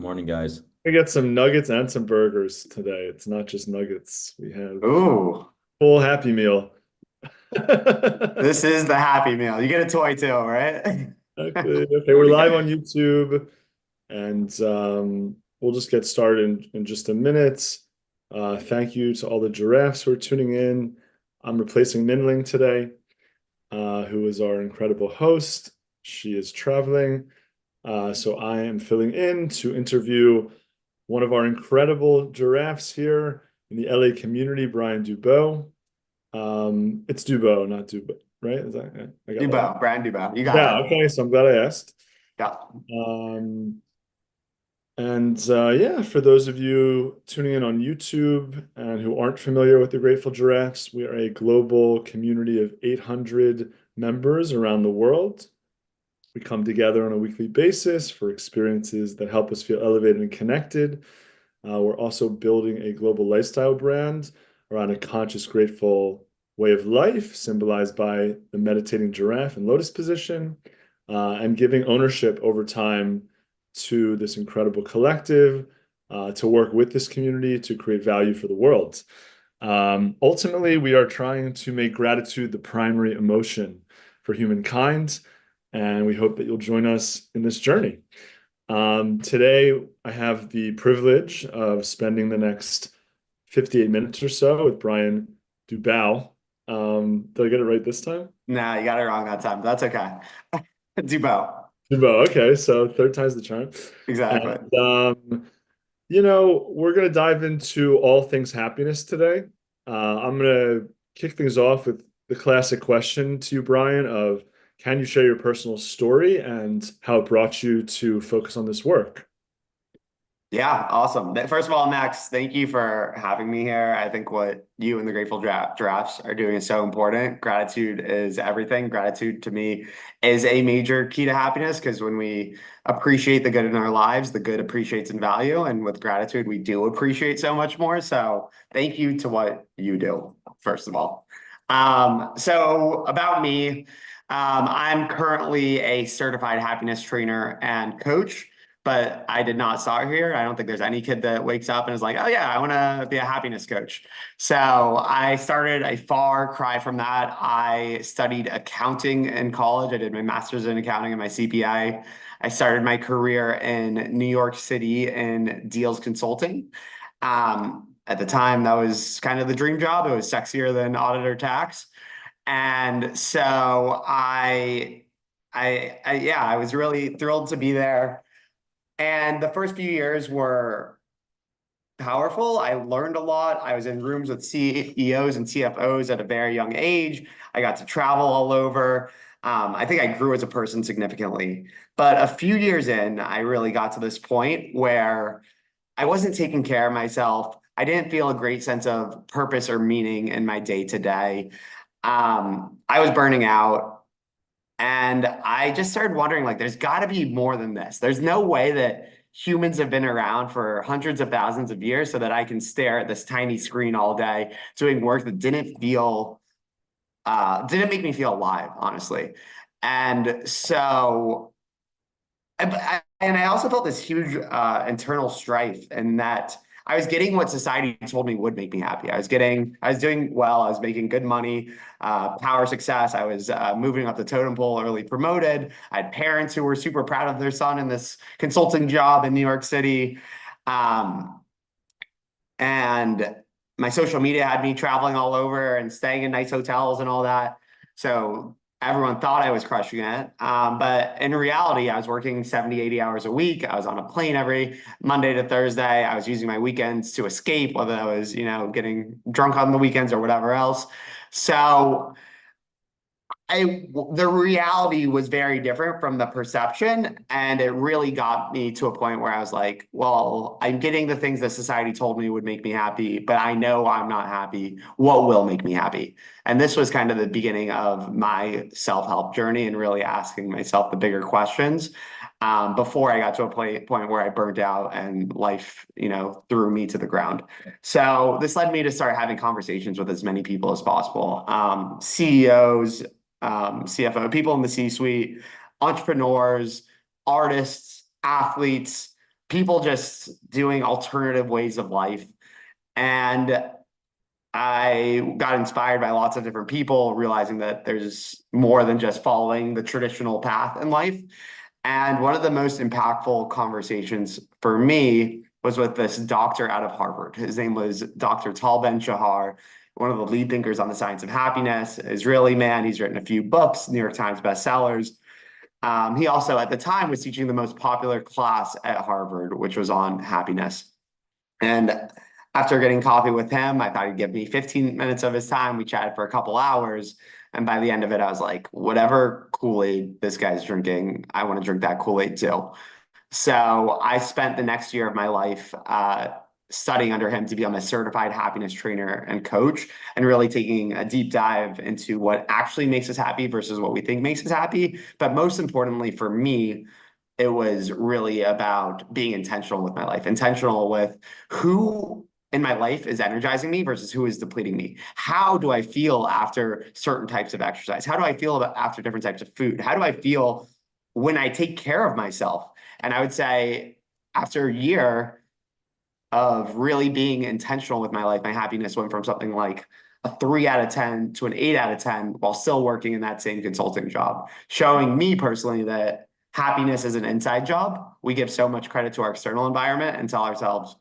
Morning, guys. We get some nuggets and some burgers today. It's not just nuggets. We have Ooh, full Happy Meal. this is the Happy Meal. You get a toy too, right? Exactly. Okay, we're live on YouTube, and we'll just get started in just a minute. Thank you to all the giraffes who are tuning in. I'm replacing Minling today, who is our incredible host. She is traveling, so I am filling in to interview one of our incredible giraffes here in the LA community, Brian Dubow. It's Dubow, not Dubow, right? Is that I got that right? Dubow, brand Dubow. You got Yeah, it. okay, so I'm glad I asked. Yeah. Um, and yeah, for those of you tuning in on YouTube and who aren't familiar with the Grateful Giraffes, we are a global community of 800 members around the world. We come together on a weekly basis for experiences that help us feel elevated and connected. We're also building a global lifestyle brand around a conscious, grateful way of life, symbolized by the meditating giraffe and lotus position, and giving ownership over time to this incredible collective to work with this community to create value for the world. Ultimately, we are trying to make gratitude the primary emotion for humankind, and we hope that you'll join us in this journey. Today, I have the privilege of spending the next 58 minutes or so with Brian Dubow. Did I get it right this time? No, you got it wrong that time. That's okay. Dubow. Dubow, okay, so third time's the charm. Exactly. And, we're going to dive into all things happiness today. I'm going to kick things off with the classic question to you, Brian, of can you share your personal story and how it brought you to focus on this work? Yeah, awesome. First of all, Max, thank you for having me here. I think what you and the Grateful Drafts are doing is so important. Gratitude is everything. Gratitude to me is a major key to happiness because when we appreciate the good in our lives, the good appreciates in value. And with gratitude, we do appreciate so much more. So thank you to what you do, first of all. So about me, I'm currently a certified happiness trainer and coach. But I did not start here. I don't think there's any kid that wakes up and is like, oh, yeah, I want to be a happiness coach. So I started a far cry from that. I studied accounting in college. I did my master's in accounting and my CPA. I started my career in New York City in deals consulting. At the time, that was kind of the dream job. It was sexier than auditor tax. And so yeah, I was really thrilled to be there. And the first few years were powerful. I learned a lot. I was in rooms with CEOs and CFOs at a very young age. I got to travel all over. I think I grew as a person significantly. But a few years in, I really got to this point where I wasn't taking care of myself. I didn't feel a great sense of purpose or meaning in my day to day. I was burning out. And I just started wondering, like, there's got to be more than this. There's no way that humans have been around for hundreds of thousands of years so that I can stare at this tiny screen all day doing work that didn't make me feel alive, honestly. And so, and I also felt this huge internal strife in that I was getting what society told me would make me happy. I was doing well. I was making good money, power success. I was moving up the totem pole, early promoted. I had parents who were super proud of their son in this consulting job in New York City. Um, and my social media had me traveling all over and staying in nice hotels and all that. So everyone thought I was crushing it. But in reality, I was working 70, 80 hours a week. I was on a plane every Monday to Thursday. I was using my weekends to escape, whether I was, getting drunk on the weekends or whatever else. So the reality was very different from the perception, and it really got me to a point where I was like, well, I'm getting the things that society told me would make me happy, but I know I'm not happy. What will make me happy? And this was kind of the beginning of my self-help journey and really asking myself the bigger questions before I got to a point where I burnt out and life, threw me to the ground. So this led me to start having conversations with as many people as possible, CEOs, CFO, people in the C-suite, entrepreneurs, artists, athletes, people just doing alternative ways of life. And I got inspired by lots of different people, realizing that there's more than just following the traditional path in life. And one of the most impactful conversations for me was with this doctor out of Harvard. His name was Dr. Tal Ben-Shahar, one of the lead thinkers on the science of happiness, Israeli man. He's written a few books, New York Times bestsellers. He also, at the time, was teaching the most popular class at Harvard, which was on happiness. And after getting coffee with him, I thought he'd give me 15 minutes of his time. We chatted for a couple hours. And by the end of it, I was like, whatever Kool-Aid this guy's drinking, I want to drink that Kool-Aid too. So I spent the next year of my life studying under him to become a certified happiness trainer and coach, and really taking a deep dive into what actually makes us happy versus what we think makes us happy. But most importantly for me, it was really about being intentional with my life, intentional with who in my life is energizing me versus who is depleting me. How do I feel after certain types of exercise? How do I feel about after different types of food? How do I feel when I take care of myself? And I would say after a year of really being intentional with my life, my happiness went from something like a 3 out of 10 to an 8 out of 10 while still working in that same consulting job, showing me personally that happiness is an inside job. We give so much credit to our external environment and tell ourselves,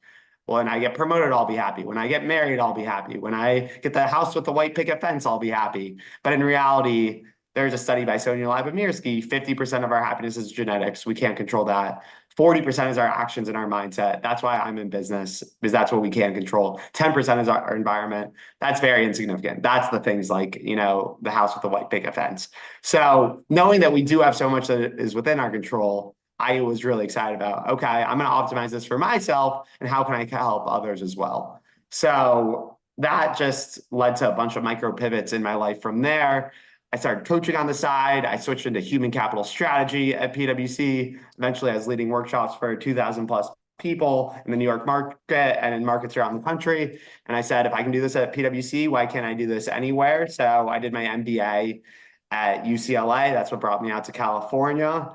well, when I get promoted, I'll be happy. When I get married, I'll be happy. When I get the house with the white picket fence, I'll be happy. But in reality, there's a study by Sonia Lyubomirsky, 50% of our happiness is genetics. We can't control that. 40% is our actions and our mindset. That's why I'm in business, because that's what we can control. 10% is our environment. That's very insignificant. That's the things like, the house with the white picket fence. So knowing that we do have so much that is within our control, I was really excited about, okay, I'm going to optimize this for myself, and how can I help others as well? So that just led to a bunch of micro pivots in my life from there. I started coaching on the side. I switched into human capital strategy at PwC. Eventually, I was leading workshops for 2,000 plus people in the New York market and in markets around the country. And I said, if I can do this at PwC, why can't I do this anywhere? So I did my MBA at UCLA. That's what brought me out to California,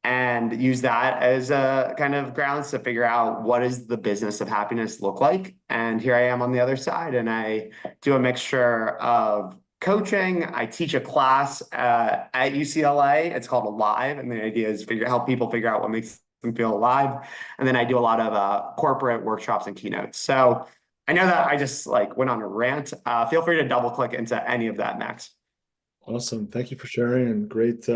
and use that as a kind of grounds to figure out what does the business of happiness look like. And here I am on the other side, and I do a mixture of coaching. I teach a class at UCLA. It's called Alive, and the idea is help people figure out what makes them feel alive. And then I do a lot of corporate workshops and keynotes. So I know that I just went on a rant. Feel free to double click into any of that, Max. Awesome. Thank you for sharing and great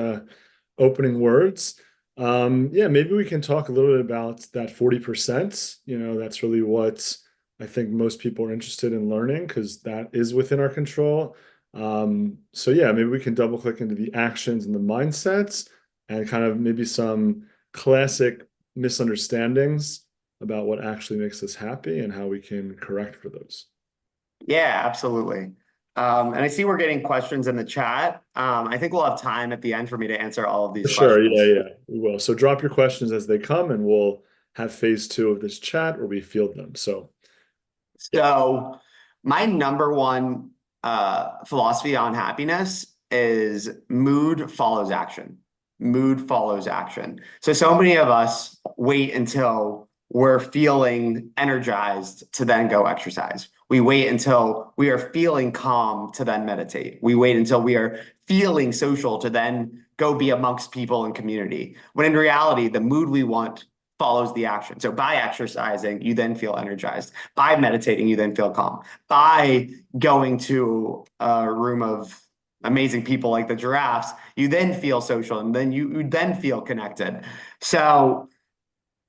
opening words. Yeah, maybe we can talk a little bit about that 40%. That's really what I think most people are interested in learning because that is within our control. So yeah, maybe we can double click into the actions and the mindsets and kind of maybe some classic misunderstandings about what actually makes us happy and how we can correct for those. Yeah, absolutely. And I see we're getting questions in the chat. I think we'll have time at the end for me to answer all of For these sure, questions. yeah, we will. So drop your questions as they come, and we'll have phase two of this chat where we field them. So yeah, So my number one philosophy on happiness is mood follows action. Mood follows action. So many of us wait until we're feeling energized to then go exercise. We wait until we are feeling calm to then meditate. We wait until we are feeling social to then go be amongst people in community. When in reality, the mood we want follows the action. So by exercising, you then feel energized. By meditating, you then feel calm. By going to a room of amazing people like the giraffes, you then feel social, and then you then feel connected. So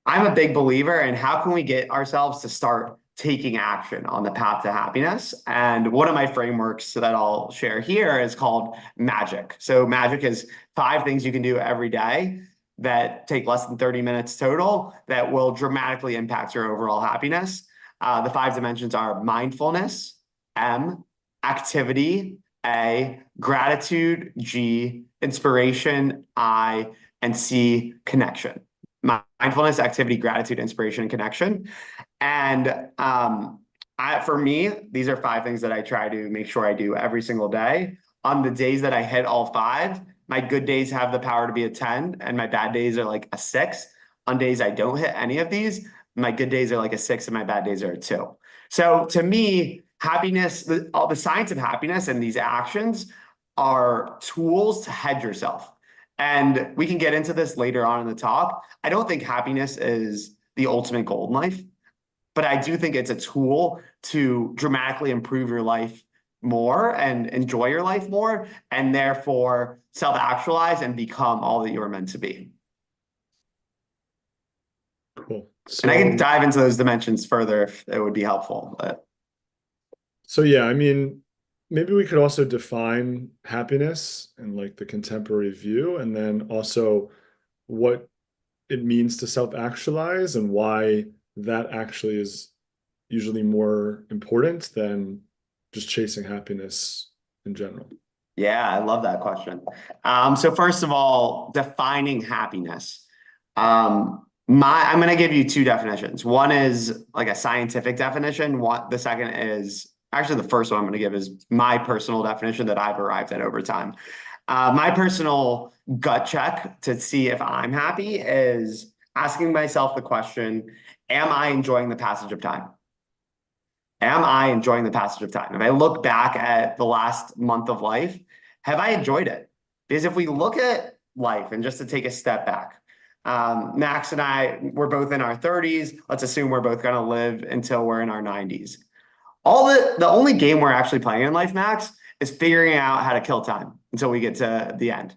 I'm a big believer in how can we get ourselves to start taking action on the path to happiness. And one of my frameworks that I'll share here is called magic. So magic is 5 things you can do every day that take less than 30 minutes total that will dramatically impact your overall happiness. The 5 dimensions are mindfulness, M, activity, A, gratitude, G, inspiration, I, and C, connection. Mindfulness, activity, gratitude, inspiration, and connection. And for me, these are 5 things that I try to make sure I do every single day. On the days that I hit all 5, my good days have the power to be a 10, and my bad days are like a 6. on days I don't hit any of these, my good days are like a 6 and my bad days are a 2. So to me, happiness, all the science of happiness and these actions are tools to hedge yourself. And we can get into this later on in the talk. I don't think happiness is the ultimate goal in life, but I do think it's a tool to dramatically improve your life more and enjoy your life more, and therefore self-actualize and become all that you were meant to be. Cool. And I can So, dive into those dimensions further if it would be helpful. But so yeah, I mean, maybe we could also define happiness in like the contemporary view, and then also what it means to self-actualize and why that actually is usually more important than just chasing happiness in general. yeah, I love that question. So first of all, defining happiness. I'm going to give you two definitions. One is like a scientific definition. The second is actually the first one I'm going to give is my personal definition that I've arrived at over time. My personal gut check to see if I'm happy is asking myself the question, am I enjoying the passage of time? Am I enjoying the passage of time? If I look back at the last month of life, have I enjoyed it? Because if we look at life and just to take a step back, Max and I, we're both in our 30s. Let's assume we're both going to live until we're in our 90s. The only game we're actually playing in life, Max, is figuring out how to kill time until we get to the end.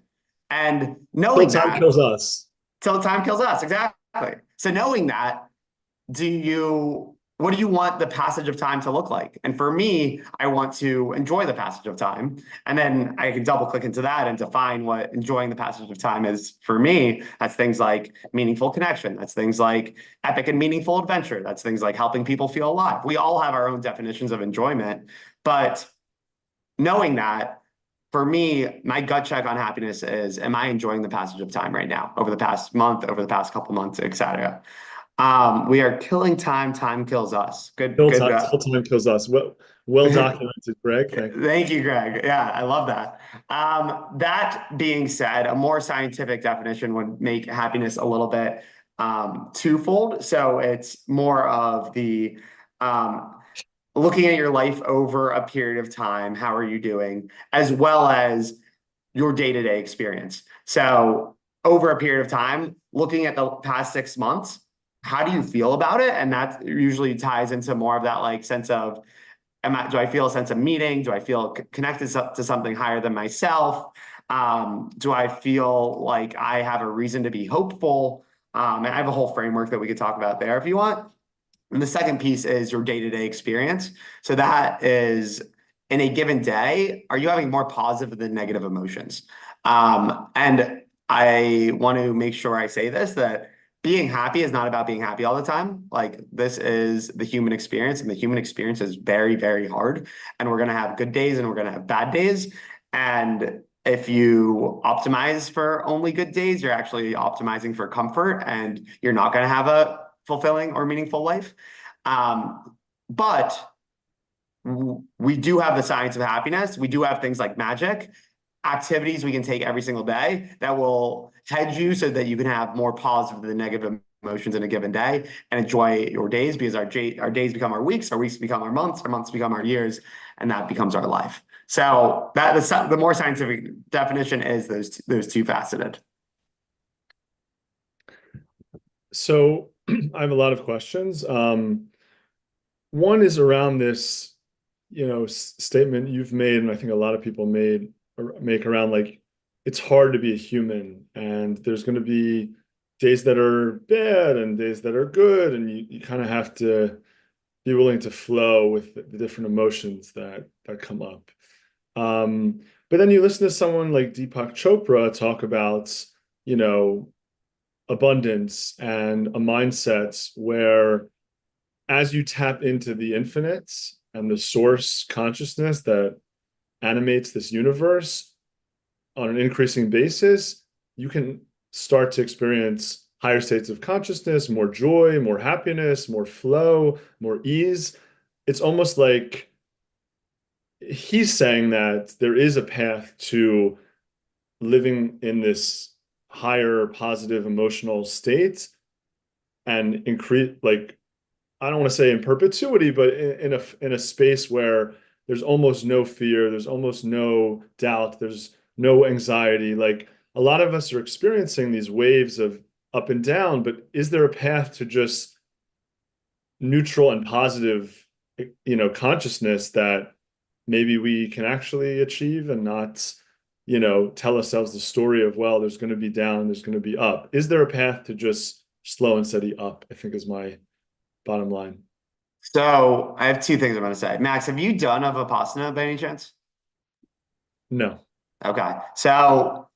And Till knowing time that, kills us. till time kills us, exactly. So knowing that, what do you want the passage of time to look like? And for me, I want to enjoy the passage of time. And then I can double click into that and define what enjoying the passage of time is for me. That's things like meaningful connection. That's things like epic and meaningful adventure. That's things like helping people feel alive. We all have our own definitions of enjoyment, but knowing that, for me, my gut check on happiness is, am I enjoying the passage of time right now, over the past month, over the past couple months, et cetera? We are killing time. Time kills us. Good, good. Till time kills us. Well documented, Greg. Thank you. Thank you, Greg. Yeah, I love that. That being said, a more scientific definition would make happiness a little bit twofold. So it's more of the um, looking at your life over a period of time. How are you doing? As well as your day-to-day experience. So over a period of time, looking at the past 6 months, how do you feel about it? And that usually ties into more of that like sense of, do I feel a sense of meaning? Do I feel connected to something higher than myself? Do I feel like I have a reason to be hopeful? And I have a whole framework that we could talk about there if you want. And the second piece is your day-to-day experience. So that is in a given day, are you having more positive than negative emotions? And I want to make sure I say this, that being happy is not about being happy all the time. Like this is the human experience, and the human experience is very, very hard. And we're going to have good days and we're going to have bad days. And if you optimize for only good days, you're actually optimizing for comfort and you're not going to have a fulfilling or meaningful life. But we do have the science of happiness. We do have things like magic, activities we can take every single day that will hedge you so that you can have more positive than negative emotions in a given day and enjoy your days because our days become our weeks become our months become our years, and that becomes our life. So that the more scientific definition is those two faceted. So I have a lot of questions. One is around this, statement you've made, and I think a lot of people made or make around like it's hard to be a human, and there's going to be days that are bad and days that are good, and you kind of have to be willing to flow with the different emotions that come up. But then you listen to someone like Deepak Chopra talk about, you know, abundance and a mindset where as you tap into the infinite and the source consciousness that animates this universe on an increasing basis, you can start to experience higher states of consciousness, more joy, more happiness, more flow, more ease. It's almost like he's saying that there is a path to living in this higher positive emotional state and increase, like, I don't want to say in perpetuity, but in a space where there's almost no fear, there's almost no doubt, there's no anxiety. Like a lot of us are experiencing these waves of up and down, but is there a path to just neutral and positive, consciousness that maybe we can actually achieve and not, tell ourselves the story of, well, there's going to be down, there's going to be up. Is there a path to just slow and steady up? I think is my bottom line. So I have two things I'm going to say. Max, have you done of Vipassana by any chance? No. Okay. So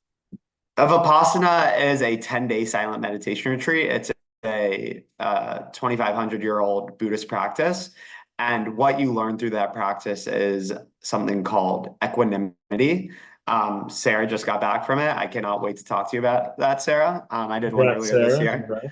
Vipassana is a 10-day silent meditation retreat. It's a 2,500-year-old Buddhist practice. And what you learn through that practice is something called equanimity. Sarah just got back from it. I cannot wait to talk to you about that, Sarah. I did one Congrats, earlier this Sarah. year. Congrats.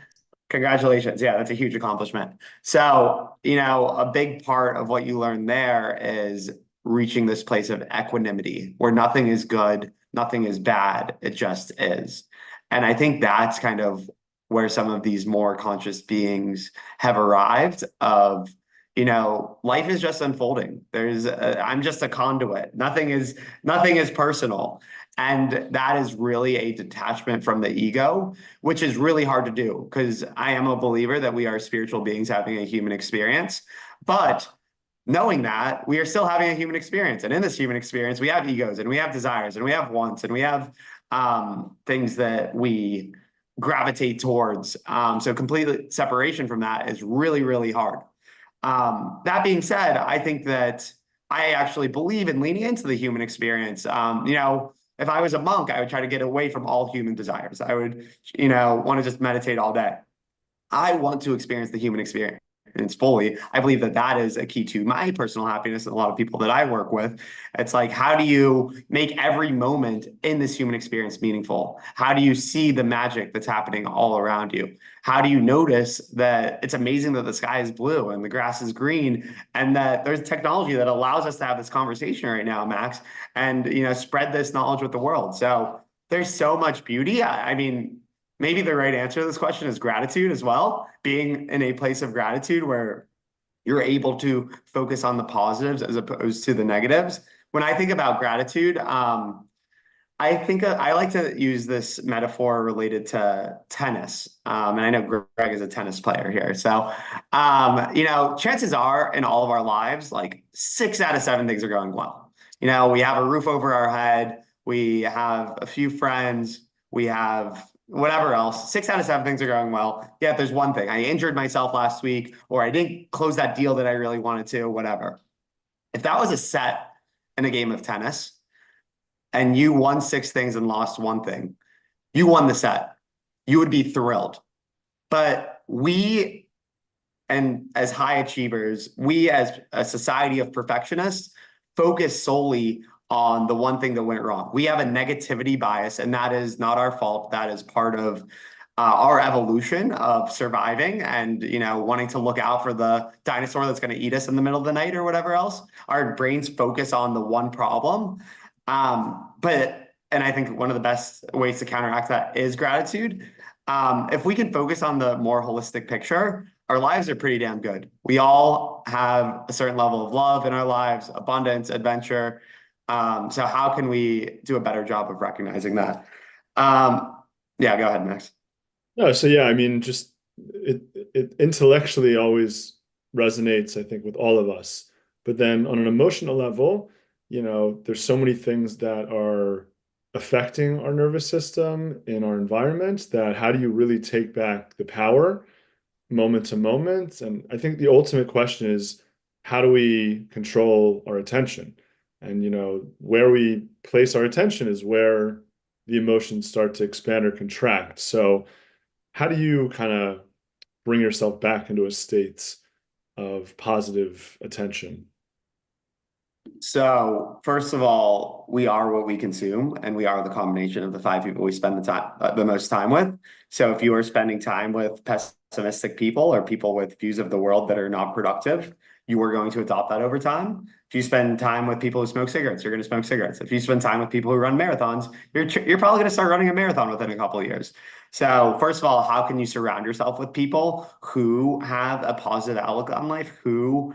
Congratulations. Yeah, that's a huge accomplishment. So, a big part of what you learn there is reaching this place of equanimity where nothing is good, nothing is bad, it just is. And I think that's kind of where some of these more conscious beings have arrived of, life is just unfolding. I'm just a conduit. Nothing is personal. And that is really a detachment from the ego, which is really hard to do because I am a believer that we are spiritual beings having a human experience. But knowing that we are still having a human experience. And in this human experience, we have egos and we have desires and we have wants and we have things that we gravitate towards. So complete separation from that is really, really hard. That being said, I think that I actually believe in leaning into the human experience. If I was a monk, I would try to get away from all human desires. I would, want to just meditate all day. I want to experience the human experience fully. I believe that that is a key to my personal happiness and a lot of people that I work with. It's like, how do you make every moment in this human experience meaningful? How do you see the magic that's happening all around you? How do you notice that it's amazing that the sky is blue and the grass is green and that there's technology that allows us to have this conversation right now, Max, and spread this knowledge with the world. So there's so much beauty. I mean, maybe the right answer to this question is gratitude as well. Being in a place of gratitude where you're able to focus on the positives as opposed to the negatives. When I think about gratitude, I think I like to use this metaphor related to tennis. And I know Greg is a tennis player here. So, chances are in all of our lives, like 6 out of 7 things are going well. We have a roof over our head, we have a few friends, we have whatever else. 6 out of 7 things are going well. Yeah, there's one thing. I injured myself last week, or I didn't close that deal that I really wanted to, whatever. If that was a set in a game of tennis, and you won 6 things and lost one thing, you won the set. You would be thrilled. But we, and as high achievers, we as a society of perfectionists focus solely on the one thing that went wrong. We have a negativity bias, and that is not our fault. That is part of our evolution of surviving and wanting to look out for the dinosaur that's going to eat us in the middle of the night or whatever else. Our brains focus on the one problem. And I think one of the best ways to counteract that is gratitude. If we can focus on the more holistic picture, our lives are pretty damn good. We all have a certain level of love in our lives, abundance, adventure. So how can we do a better job of recognizing that? Yeah, go ahead, Max. No, so yeah, I mean, just it intellectually always resonates, I think, with all of us. But then on an emotional level, there's so many things that are affecting our nervous system in our environment that how do you really take back the power moment to moment? And I think the ultimate question is how do we control our attention? And where we place our attention is where the emotions start to expand or contract. So how do you kind of bring yourself back into a state of positive attention? So, first of all, we are what we consume, and we are the combination of the 5 people we spend the most time with. So, if you are spending time with pessimistic people or people with views of the world that are not productive, you are going to adopt that over time. If you spend time with people who smoke cigarettes, you're going to smoke cigarettes. If you spend time with people who run marathons, you're probably going to start running a marathon within a couple of years. So first of all, how can you surround yourself with people who have a positive outlook on life, who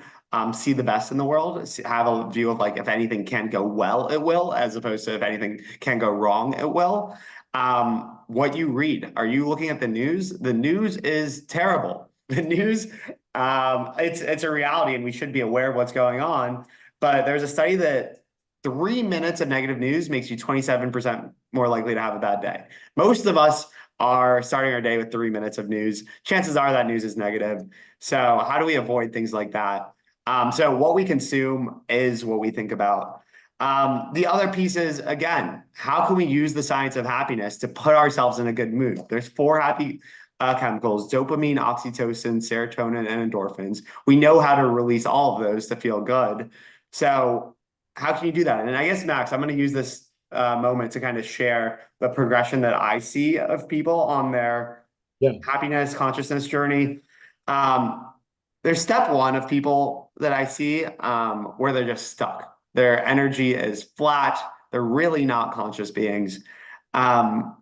see the best in the world, have a view of like if anything can go well, it will, as opposed to if anything can go wrong, it will. What you read, are you looking at the news? The news is terrible. The news, it's a reality, and we should be aware of what's going on. But there's a study that 3 minutes of negative news makes you 27% more likely to have a bad day. Most of us are starting our day with 3 minutes of news. Chances are that news is negative. So how do we avoid things like that? So what we consume is what we think about. The other piece is, again, how can we use the science of happiness to put ourselves in a good mood? There's four happy chemicals: dopamine, oxytocin, serotonin, and endorphins. We know how to release all of those to feel good. So how can you do that? And I guess, Max, I'm going to use this moment to kind of share the progression that I see of people on their Yeah. happiness consciousness journey. Um, there's step one of people that I see where they're just stuck. Their energy is flat. They're really not conscious beings. Um,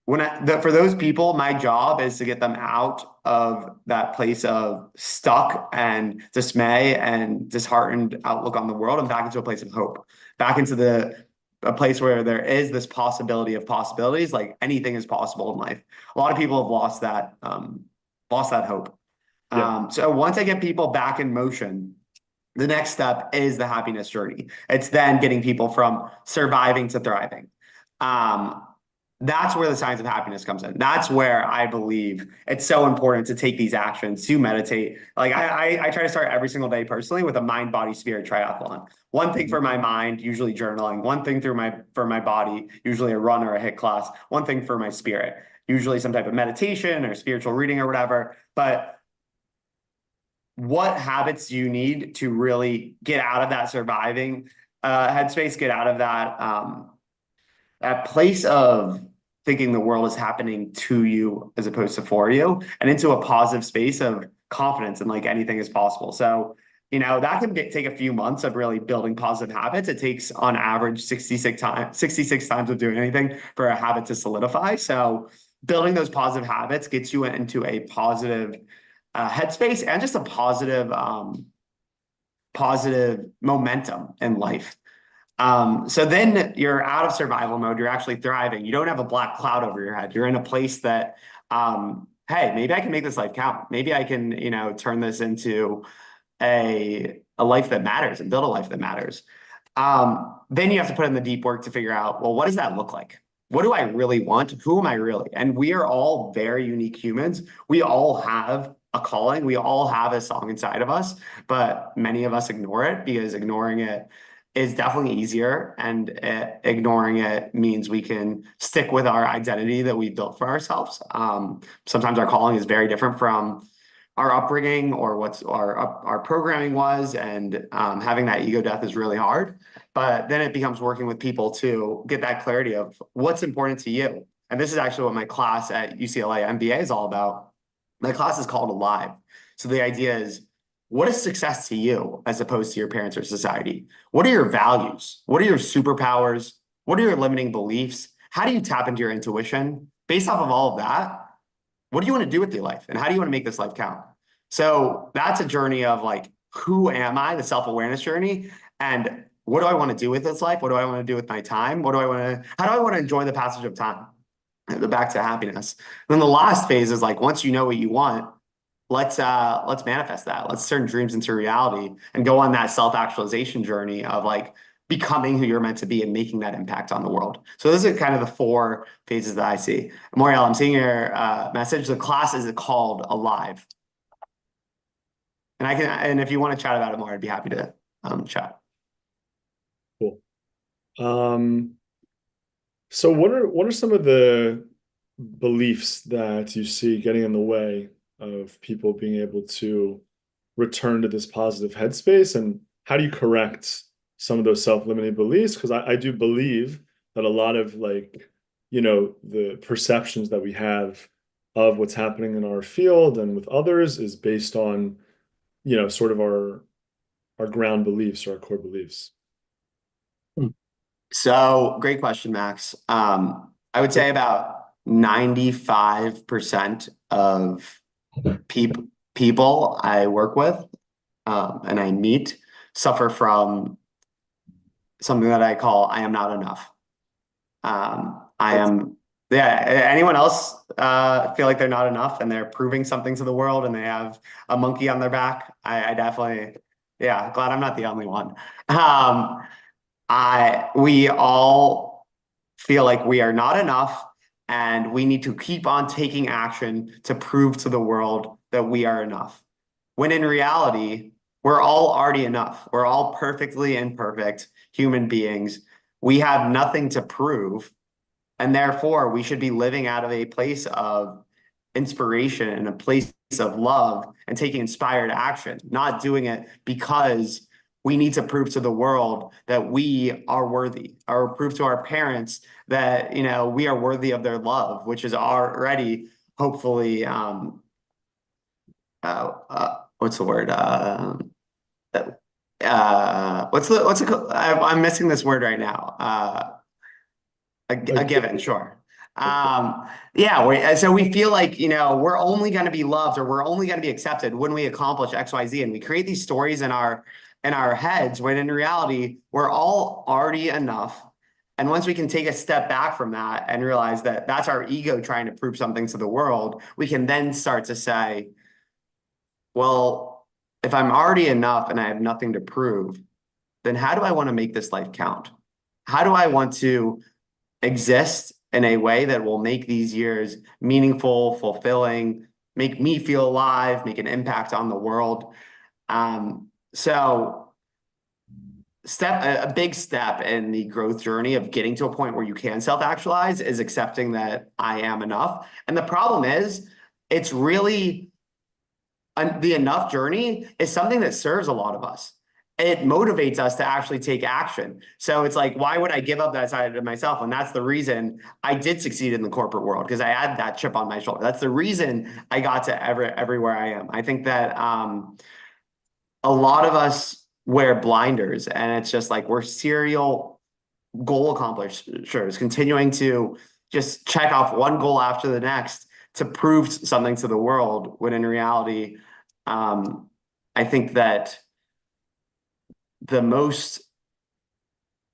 for those people, my job is to get them out of that place of stuck and dismay and disheartened outlook on the world and back into a place of hope, back into a place where there is this possibility of possibilities, like anything is possible in life. A lot of people have lost that hope. Yeah. So once I get people back in motion, the next step is the happiness journey. It's then getting people from surviving to thriving. Um, that's where the science of happiness comes in. That's where I believe it's so important to take these actions, to meditate. Like I try to start every single day personally with a mind, body, spirit triathlon. One thing Mhm. for my mind, usually journaling. One thing for my body, usually a run or a hit class. One thing for my spirit, usually some type of meditation or spiritual reading or whatever. But what habits do you need to really get out of that surviving headspace, get out of that place of thinking the world is happening to you as opposed to for you, and into a positive space of confidence and like anything is possible. So, that can take a few months of really building positive habits. It takes on average 66 times of doing anything for a habit to solidify. So building those positive habits gets you into a positive headspace and just a positive momentum in life. So then you're out of survival mode. You're actually thriving. You don't have a black cloud over your head. You're in a place that, hey, maybe I can make this life count. Maybe I can, turn this into a life that matters and build a life that matters. Then you have to put in the deep work to figure out, well, what does that look like? What do I really want? Who am I really? And we are all very unique humans. We all have a calling. We all have a song inside of us, but many of us ignore it because ignoring it is definitely easier. And ignoring it means we can stick with our identity that we built for ourselves. Sometimes our calling is very different from our upbringing or what's our programming was, and having that ego death is really hard. But then it becomes working with people to get that clarity of what's important to you. And this is actually what my class at UCLA MBA is all about. My class is called Alive. So the idea is, what is success to you as opposed to your parents or society? What are your values? What are your superpowers? What are your limiting beliefs? How do you tap into your intuition? Based off of all of that, what do you want to do with your life? And how do you want to make this life count? So that's a journey of like, who am I, the self-awareness journey? And what do I want to do with this life? What do I want to do with my time? How do I want to enjoy the passage of time? The back to happiness. And then the last phase is like, once you know what you want, let's manifest that. Let's turn dreams into reality and go on that self-actualization journey of like becoming who you're meant to be and making that impact on the world. So those are kind of the four phases that I see. Moriel, I'm seeing your message. The class is called Alive. And if you want to chat about it more, I'd be happy to chat. Cool. Um, so what are some of the beliefs that you see getting in the way of people being able to return to this positive headspace? And how do you correct some of those self-limiting beliefs? Because I do believe that a lot of like, the perceptions that we have of what's happening in our field and with others is based on, sort of our our ground beliefs or our core beliefs? So great question, Max. I would say about 95% of peop people I work with and I meet suffer from something that I call I am not enough. I That's am, yeah, anyone else feel like they're not enough and they're proving something to the world and they have a monkey on their back? I definitely, yeah, glad I'm not the only one. Um, we all feel like we are not enough and we need to keep on taking action to prove to the world that we are enough. When in reality, we're all already enough. We're all perfectly imperfect human beings. We have nothing to prove. And therefore, we should be living out of a place of inspiration and a place of love and taking inspired action, not doing it because we need to prove to the world that we are worthy or prove to our parents that, we are worthy of their love, which is already hopefully, what's the word? What's it called? I'm missing this word right now. A given, sure. Yeah, so we feel like, we're only going to be loved or we're only going to be accepted when we accomplish X, Y, Z. And we create these stories in our heads when in reality, we're all already enough. And once we can take a step back from that and realize that that's our ego trying to prove something to the world, we can then start to say, well, if I'm already enough and I have nothing to prove, then how do I want to make this life count? How do I want to exist in a way that will make these years meaningful, fulfilling, make me feel alive, make an impact on the world? So a big step in the growth journey of getting to a point where you can self-actualize is accepting that I am enough. And the problem is, it's really the enough journey is something that serves a lot of us. It motivates us to actually take action. So it's like, why would I give up that side of myself? And that's the reason I did succeed in the corporate world because I had that chip on my shoulder. That's the reason I got to everywhere I am. I think that a lot of us wear blinders, and it's just like we're serial goal accomplishers, continuing to just check off one goal after the next to prove something to the world. When in reality, I think that the most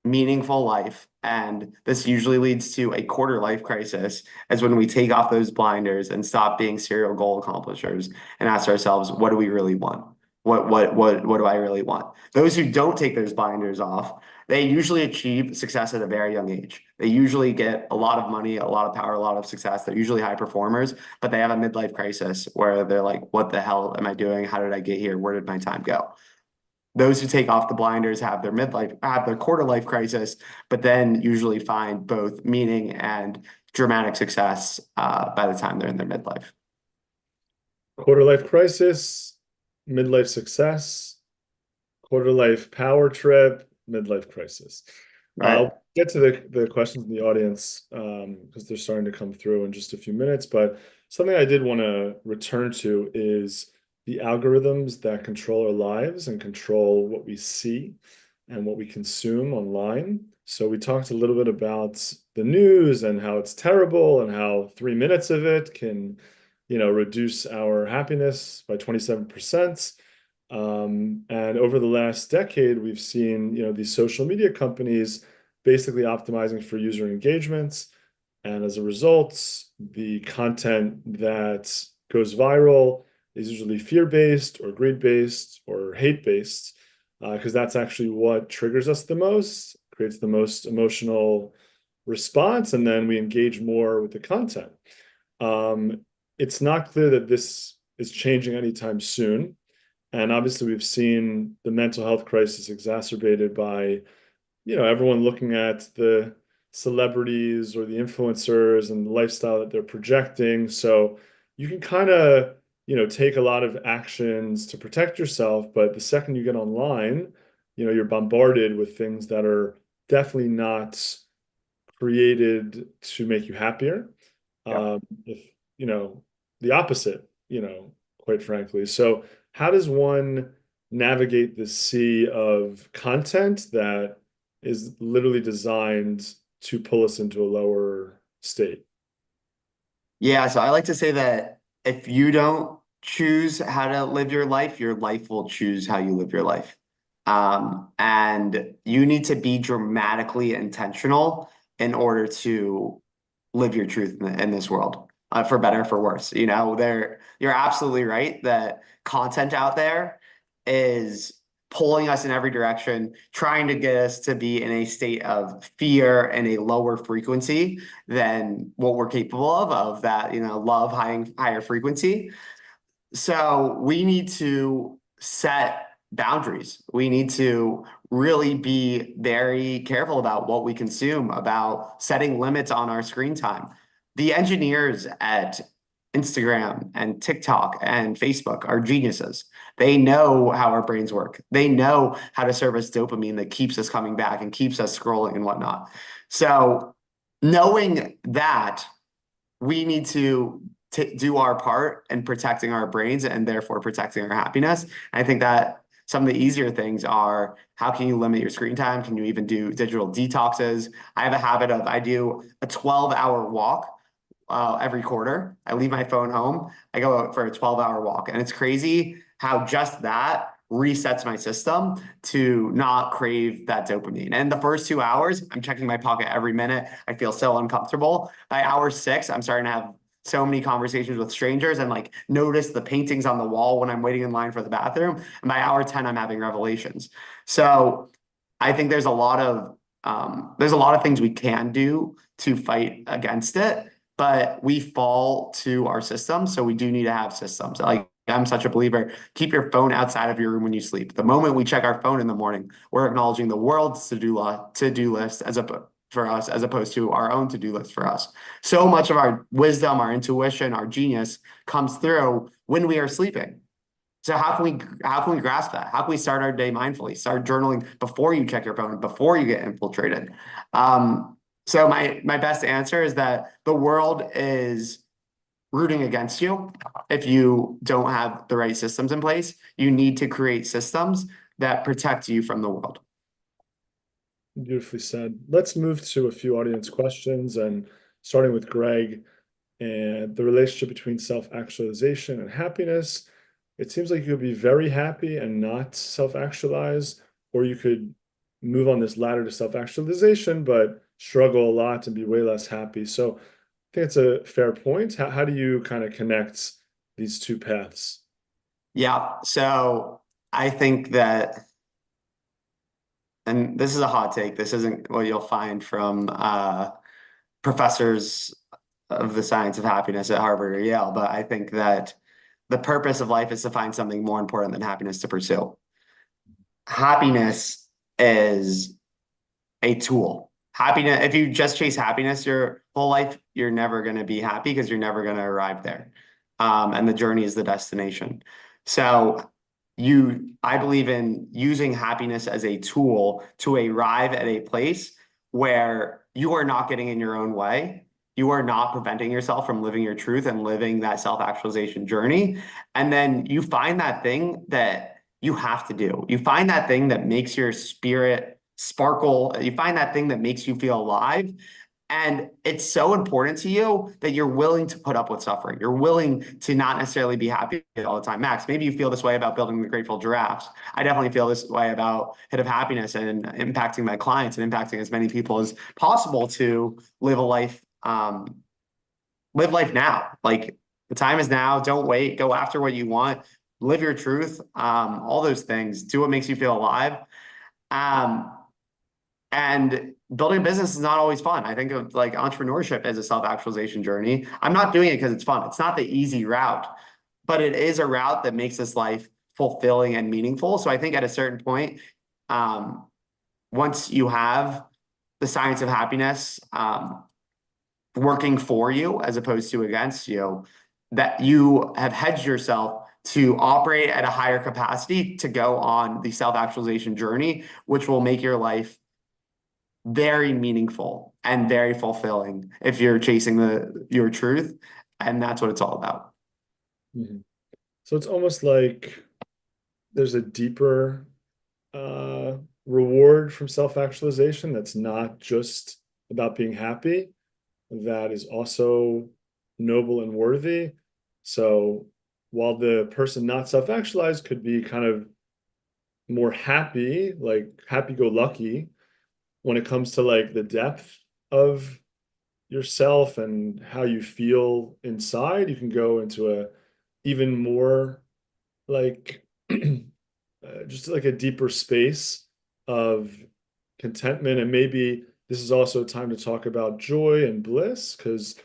meaningful life, and this usually leads to a quarter life crisis, is when we take off those blinders and stop being serial goal accomplishers and ask ourselves, what do we really want? What do I really want? Those who don't take those blinders off, they usually achieve success at a very young age. They usually get a lot of money, a lot of power, a lot of success. They're usually high performers, but they have a midlife crisis where they're like, what the hell am I doing? How did I get here? Where did my time go? Those who take off the blinders have their quarter life crisis, but then usually find both meaning and dramatic success by the time they're in their midlife. quarter life crisis, midlife success, quarter life power trip, midlife crisis. Right. I'll get to the questions in the audience because they're starting to come through in just a few minutes. But something I did want to return to is the algorithms that control our lives and control what we see and what we consume online. So we talked a little bit about the news and how it's terrible and how 3 minutes of it can, reduce our happiness by 27%. And over the last decade, we've seen, these social media companies basically optimizing for user engagements. And as a result, the content that goes viral is usually fear-based or greed-based or hate-based, because that's actually what triggers us the most, creates the most emotional response, and then we engage more with the content. Um, it's not clear that this is changing anytime soon. And obviously, we've seen the mental health crisis exacerbated by, everyone looking at the celebrities or the influencers and the lifestyle that they're projecting. So you can kind of, take a lot of actions to protect yourself, but the second you get online, you're bombarded with things that are definitely not created to make you happier. Yeah. If, the opposite, quite frankly. So how does one navigate the sea of content that is literally designed to pull us into a lower state. Yeah, so I like to say that if you don't choose how to live your life will choose how you live your life. And you need to be dramatically intentional in order to live your truth in this world, for better, for worse. You're absolutely right that content out there is pulling us in every direction, trying to get us to be in a state of fear and a lower frequency than what we're capable of that, love higher frequency. So we need to set boundaries. We need to really be very careful about what we consume, about setting limits on our screen time. The engineers at Instagram and TikTok and Facebook are geniuses. They know how our brains work. They know how to serve us dopamine that keeps us coming back and keeps us scrolling and whatnot. So knowing that we need to do our part in protecting our brains and therefore protecting our happiness. And I think that some of the easier things are how can you limit your screen time? Can you even do digital detoxes? I have a habit of I do a 12-hour walk every quarter. I leave my phone home. I go out for a 12-hour walk. And it's crazy how just that resets my system to not crave that dopamine. And the first 2 hours, I'm checking my pocket every minute. I feel so uncomfortable. By hour six, I'm starting to have so many conversations with strangers and like notice the paintings on the wall when I'm waiting in line for the bathroom. And by hour 10, I'm having revelations. So I think there's a lot of things we can do to fight against it, but we fall to our systems. So we do need to have systems. Like I'm such a believer, keep your phone outside of your room when you sleep. The moment we check our phone in the morning, we're acknowledging the world's to-do list for us as opposed to our own to-do list for us. So much of our wisdom, our intuition, our genius comes through when we are sleeping. So how can we grasp that? How can we start our day mindfully? Start journaling before you check your phone, before you get infiltrated. So my best answer is that the world is rooting against you if you don't have the right systems in place. You need to create systems that protect you from the world. Beautifully said. Let's move to a few audience questions and starting with Greg and the relationship between self-actualization and happiness. It seems like you could be very happy and not self-actualize, or you could move on this ladder to self-actualization, but struggle a lot and be way less happy. So I think it's a fair point. How do you kind of connect these two paths? Yeah. So I think that, and this is a hot take. This isn't what you'll find from professors of the science of happiness at Harvard or Yale, but I think that the purpose of life is to find something more important than happiness to pursue. Happiness is a tool. Happiness, if you just chase happiness your whole life, you're never going to be happy because you're never going to arrive there. And the journey is the destination. So I believe in using happiness as a tool to arrive at a place where you are not getting in your own way. You are not preventing yourself from living your truth and living that self-actualization journey. And then you find that thing that you have to do. You find that thing that makes your spirit sparkle. You find that thing that makes you feel alive. And it's so important to you that you're willing to put up with suffering. You're willing to not necessarily be happy all the time. Max, maybe you feel this way about building the Grateful Giraffes. I definitely feel this way about Hit of Happiness and impacting my clients and impacting as many people as possible to live life now. Like the time is now. Don't wait. Go after what you want. Live your truth. All those things. Do what makes you feel alive. Um, and building a business is not always fun. I think of like entrepreneurship as a self-actualization journey. I'm not doing it because it's fun. It's not the easy route, but it is a route that makes this life fulfilling and meaningful. So I think at a certain point, um, once you have the science of happiness, working for you as opposed to against you, that you have hedged yourself to operate at a higher capacity to go on the self-actualization journey, which will make your life very meaningful and very fulfilling if you're chasing your truth. And that's what it's all about. Mhm. So it's almost like there's a deeper uh, reward from self-actualization that's not just about being happy, that is also noble and worthy. So while the person not self-actualized could be kind of more happy, like happy-go-lucky, when it comes to like the depth of yourself and how you feel inside, you can go into a even more like just like a deeper space of contentment. And maybe this is also a time to talk about joy and bliss because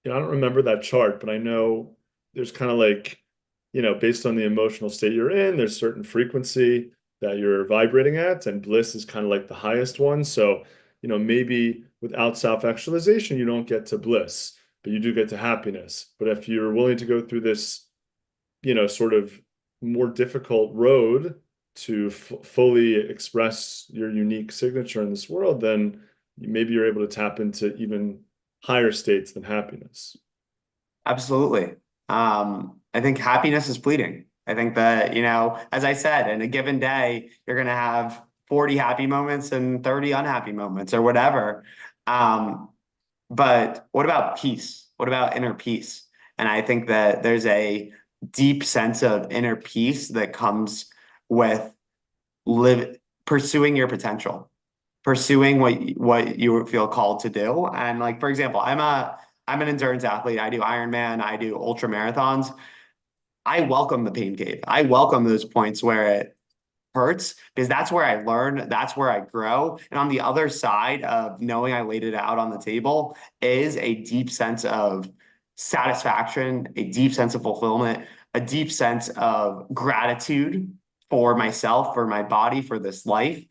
I don't remember that chart, but I know there's kind of like, based on the emotional state you're in, there's certain frequency that you're vibrating at, and bliss is kind of like the highest one. So, maybe without self-actualization, you don't get to bliss, but you do get to happiness. But if you're willing to go through this, sort of more difficult road to f fully express your unique signature in this world, then maybe you're able to tap into even higher states than happiness. Absolutely. I think happiness is fleeting. I think that, as I said, in a given day, you're going to have 40 happy moments and 30 unhappy moments or whatever. Um, but what about peace? What about inner peace? And I think that there's a deep sense of inner peace that comes with live pursuing your potential, pursuing what you feel called to do. And like for example, I'm an endurance athlete. I do Ironman, I do ultra marathons. I welcome the pain cave. I welcome those points where it hurts because that's where I learn, that's where I grow. And on the other side of knowing I laid it out on the table is a deep sense of satisfaction, a deep sense of fulfillment, a deep sense of gratitude for myself, for my body, for this life.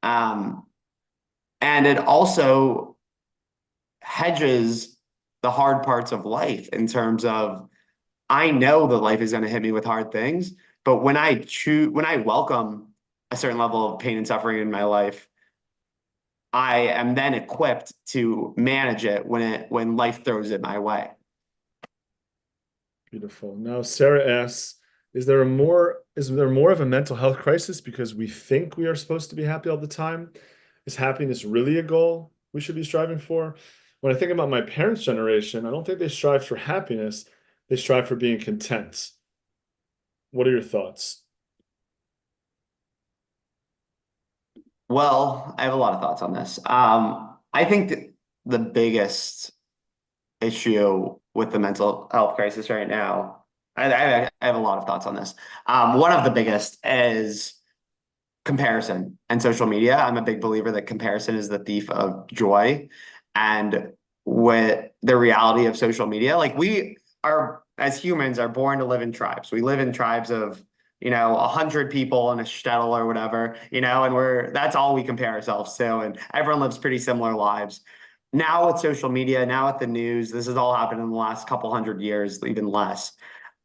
Um, and it also hedges the hard parts of life in terms of I know that life is going to hit me with hard things, but when I welcome a certain level of pain and suffering in my life, I am then equipped to manage it when life throws it my way. Beautiful. Now, Sarah asks, is there more of a mental health crisis because we think we are supposed to be happy all the time? Is happiness really a goal we should be striving for? When I think about my parents' generation, I don't think they strive for happiness. They strive for being content. What are your thoughts? Well, I have a lot of thoughts on this. I think that the biggest issue with the mental health crisis right now, I have a lot of thoughts on this. One of the biggest is comparison and social media. I'm a big believer that comparison is the thief of joy. And with the reality of social media, like we are as humans are born to live in tribes. We live in tribes of, 100 people in a shtetl or whatever, and that's all we compare ourselves to. And everyone lives pretty similar lives. Now with social media, now with the news, this has all happened in the last couple 100 years, even less.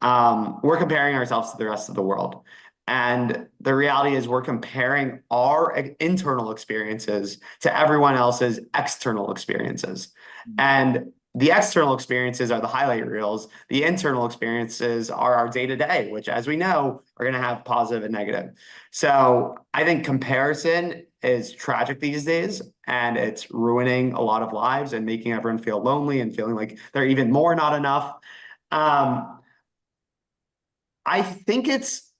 We're comparing ourselves to the rest of the world. And the reality is, we're comparing our internal experiences to everyone else's external experiences. And the external experiences are the highlight reels. The internal experiences are our day to day, which, as we know, are going to have positive and negative. So I think comparison is tragic these days, and it's ruining a lot of lives and making everyone feel lonely and feeling like they're even more not enough. Um, I think it's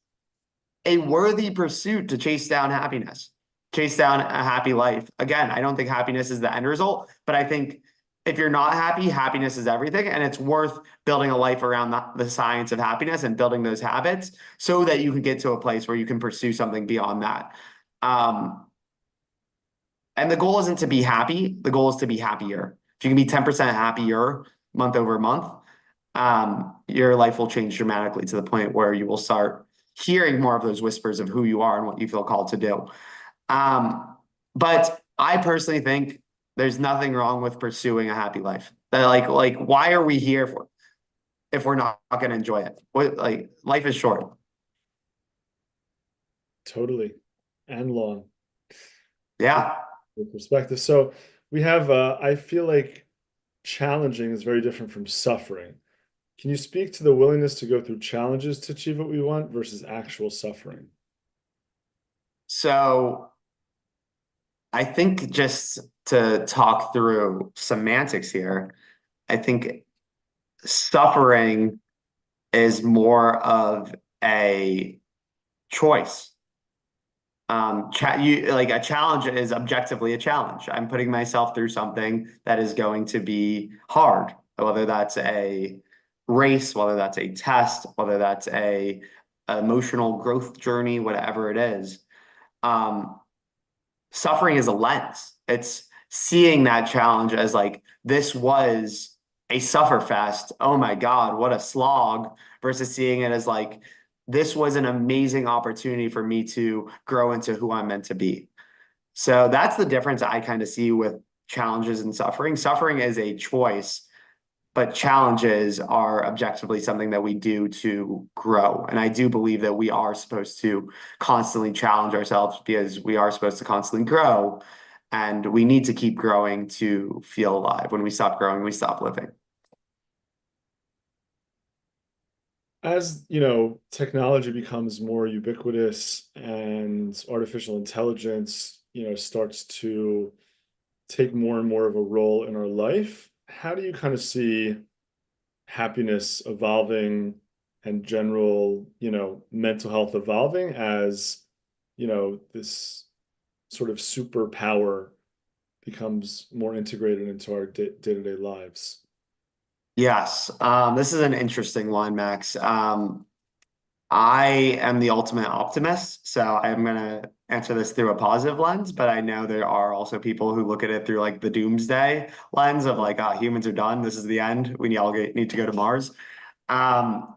a worthy pursuit to chase down happiness, chase down a happy life. Again, I don't think happiness is the end result, but I think if you're not happy, happiness is everything. And it's worth building a life around the science of happiness and building those habits so that you can get to a place where you can pursue something beyond that. Um, and the goal isn't to be happy, the goal is to be happier. If you can be 10% happier month over month, your life will change dramatically to the point where you will start hearing more of those whispers of who you are and what you feel called to do. But I personally think there's nothing wrong with pursuing a happy life. That like why are we here for if we're not going to enjoy it? Like life is short. Totally. And long. Yeah. Good perspective. So we have, I feel like challenging is very different from suffering. Can you speak to the willingness to go through challenges to achieve what we want versus actual suffering? So I think just to talk through semantics here, I think suffering is more of a choice. Like a challenge is objectively a challenge. I'm putting myself through something that is going to be hard, whether that's a race, whether that's a test, whether that's a emotional growth journey, whatever it is. Um, Suffering is a lens. It's seeing that challenge as like, this was a sufferfest. Oh my God, what a slog, versus seeing it as like, this was an amazing opportunity for me to grow into who I'm meant to be. So that's the difference I kind of see with challenges and suffering. Suffering is a choice, but challenges are objectively something that we do to grow. And I do believe that we are supposed to constantly challenge ourselves because we are supposed to constantly grow. And we need to keep growing to feel alive. When we stop growing, we stop living. As, technology becomes more ubiquitous and artificial intelligence, starts to take more and more of a role in our life, how do you kind of see happiness evolving and general, mental health evolving as, this sort of superpower becomes more integrated into our day-to-day lives? Yes, this is an interesting one, Max. I am the ultimate optimist, so I'm gonna answer this through a positive lens, but I know there are also people who look at it through like the doomsday lens of Yeah. like, ah, humans are done. This is the end. We all need to go to Mars. Um,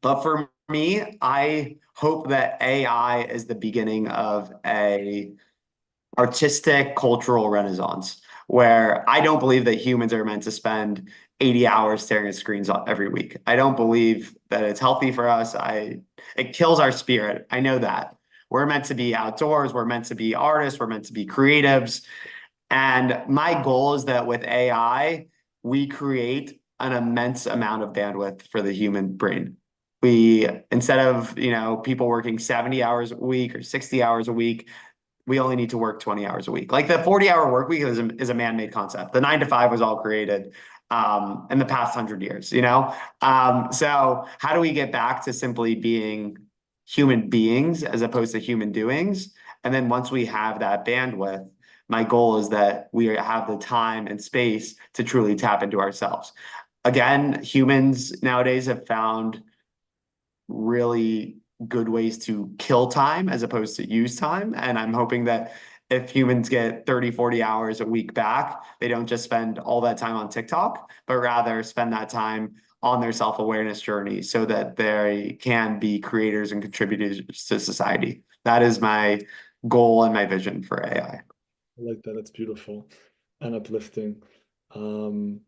but for me, I hope that AI is the beginning of a artistic cultural renaissance where I don't believe that humans are meant to spend 80 hours staring at screens every week. I don't believe that it's healthy for us. It kills our spirit. I know that. We're meant to be outdoors, we're meant to be artists, we're meant to be creatives. And my goal is that with AI, we create an immense amount of bandwidth for the human brain. We, instead of, people working 70 hours a week or 60 hours a week, we only need to work 20 hours a week. Like the 40-hour work week is a man-made concept. The 9 to 5 was all created in the past 100 years, you know? So how do we get back to simply being human beings as opposed to human doings? And then once we have that bandwidth, my goal is that we have the time and space to truly tap into ourselves. Again, humans nowadays have found really good ways to kill time as opposed to use time. And I'm hoping that if humans get 30, 40 hours a week back, they don't just spend all that time on TikTok, but rather spend that time on their self-awareness journey so that they can be creators and contributors to society. That is my goal and my vision for AI. I like that. It's beautiful and uplifting. Um,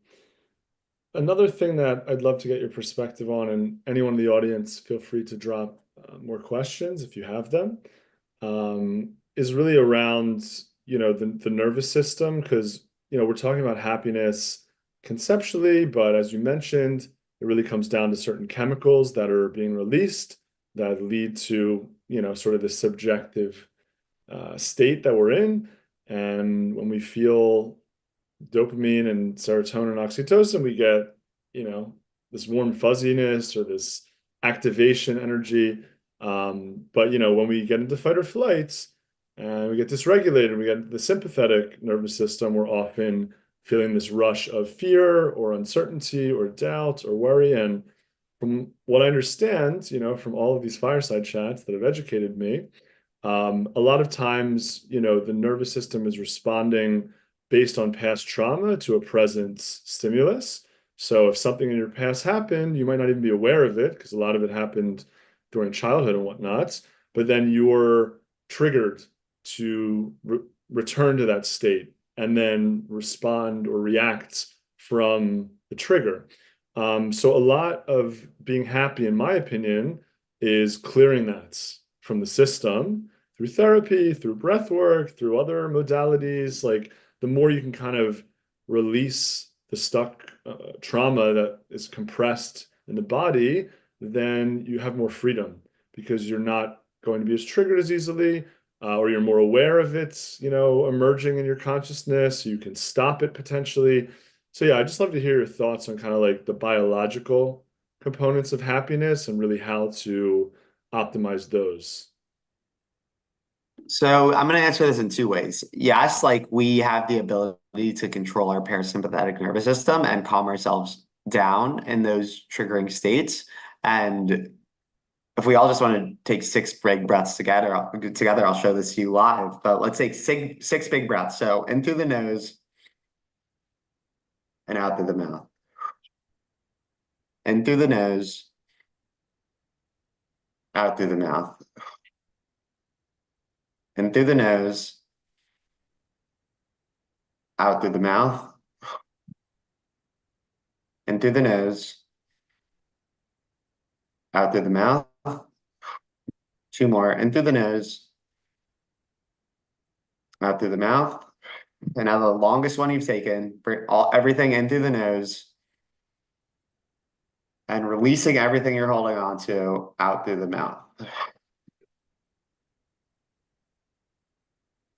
Another thing that I'd love to get your perspective on, and anyone in the audience, feel free to drop more questions if you have them, is really around, the nervous system, because, we're talking about happiness conceptually, but as you mentioned, it really comes down to certain chemicals that are being released that lead to, sort of the subjective state that we're in. And when we feel dopamine and serotonin and oxytocin, we get, this warm fuzziness or this activation energy. But when we get into fight or flights and we get dysregulated, we get the sympathetic nervous system, we're often feeling this rush of fear or uncertainty or doubt or worry. And from what I understand, from all of these fireside chats that have educated me, a lot of times, the nervous system is responding based on past trauma to a present stimulus. So if something in your past happened, you might not even be aware of it because a lot of it happened during childhood and whatnot, but then you're triggered to return to that state and then respond or react from the trigger. So a lot of being happy, in my opinion, is clearing that from the system through therapy, through breath work, through other modalities. Like the more you can kind of release the stuck trauma that is compressed in the body, then you have more freedom because you're not going to be as triggered as easily, or you're more aware of it, emerging in your consciousness. You can stop it potentially. So yeah, I'd just love to hear your thoughts on kind of like the biological components of happiness and really how to optimize those. So I'm going to answer this in two ways. Yes, like we have the ability to control our parasympathetic nervous system and calm ourselves down in those triggering states. And if we all just want to take six big breaths together, I'll show this to you live. But let's take six big breaths. So in through the nose and out through the mouth. In through the nose, out through the mouth. In through the nose, out through the mouth. In through the nose, out through the mouth. Two more. In through the nose, out through the mouth. And now the longest one you've taken, bring everything in through the nose and releasing everything you're holding on to out through the mouth.